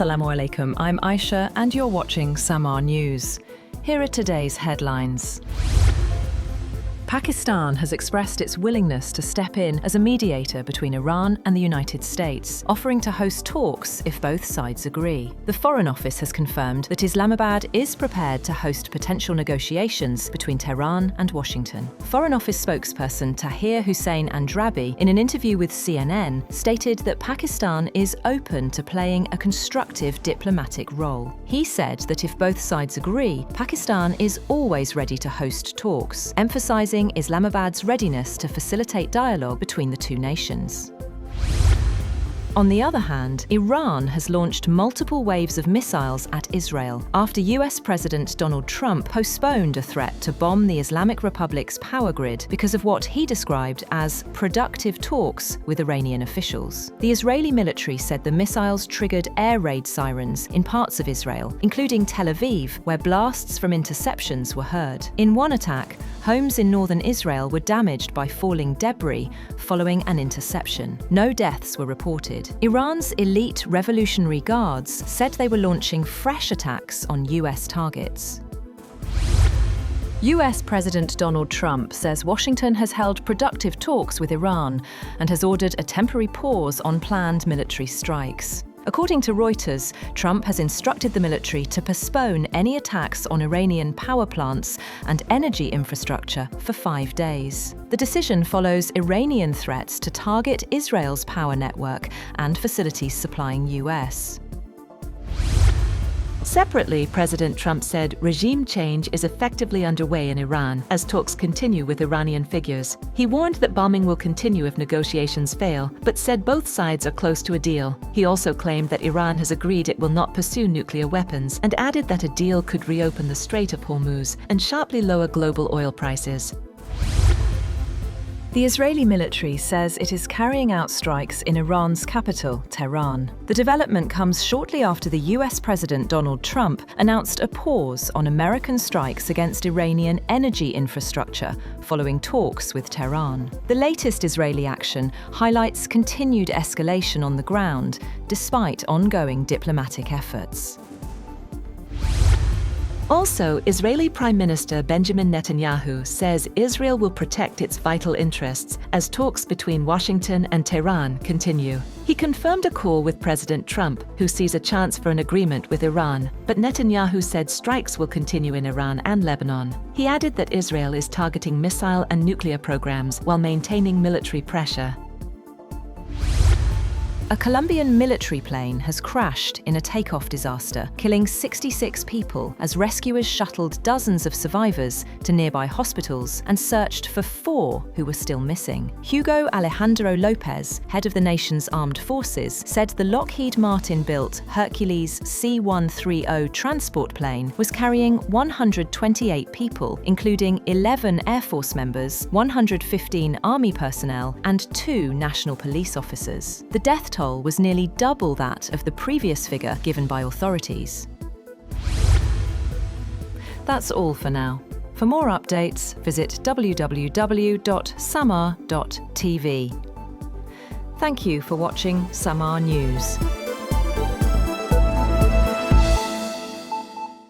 Assalamu alaikum, I'm Aisha and you're watching Samaa News. Here are today's headlines. Pakistan has expressed its willingness to step in as a mediator between Iran and the United States, offering to host talks if both sides agree. The Foreign Office has confirmed that Islamabad is prepared to host potential negotiations between Tehran and Washington. Foreign Office spokesperson Tahir Hussain Andrabi, in an interview with CNN, stated that Pakistan is open to playing a constructive diplomatic role. He said that if both sides agree, Pakistan is always ready to host talks, emphasizing Islamabad's readiness to facilitate dialogue between the two nations. On the other hand, Iran has launched multiple waves of missiles at Israel after US President Donald Trump postponed a threat to bomb the Islamic Republic's power grid because of what he described as productive talks with Iranian officials. The Israeli military said the missiles triggered air raid sirens in parts of Israel, including Tel Aviv, where blasts from interceptions were heard. In one attack, homes in northern Israel were damaged by falling debris following an interception. No deaths were reported. Iran's elite Revolutionary Guards said they were launching fresh attacks on US targets. US President Donald Trump says Washington has held productive talks with Iran and has ordered a temporary pause on planned military strikes. According to Reuters, Trump has instructed the military to postpone any attacks on Iranian power plants and energy infrastructure for 5 days. The decision follows Iranian threats to target Israel's power network and facilities supplying US. Separately, President Trump said regime change is effectively underway in Iran as talks continue with Iranian figures. He warned that bombing will continue if negotiations fail, but said both sides are close to a deal. He also claimed that Iran has agreed it will not pursue nuclear weapons and added that a deal could reopen the Strait of Hormuz and sharply lower global oil prices. The Israeli military says it is carrying out strikes in Iran's capital, Tehran. The development comes shortly after the US President Donald Trump announced a pause on American strikes against Iranian energy infrastructure following talks with Tehran. The latest Israeli action highlights continued escalation on the ground, despite ongoing diplomatic efforts. Also, Israeli Prime Minister Benjamin Netanyahu says Israel will protect its vital interests as talks between Washington and Tehran continue. He confirmed a call with President Trump, who sees a chance for an agreement with Iran, but Netanyahu said strikes will continue in Iran and Lebanon. He added that Israel is targeting missile and nuclear programs while maintaining military pressure. A Colombian military plane has crashed in a takeoff disaster, killing 66 people as rescuers shuttled dozens of survivors to nearby hospitals and searched for 4 who were still missing. Hugo Alejandro Lopez, head of the nation's armed forces, said the Lockheed Martin-built Hercules C-130 transport plane was carrying 128 people, including 11 Air Force members, 115 Army personnel, and 2 National Police officers. The death toll was nearly double that of the previous figure given by authorities. That's all for now. For more updates, visit www.samaa.tv. Thank you for watching Samaa News.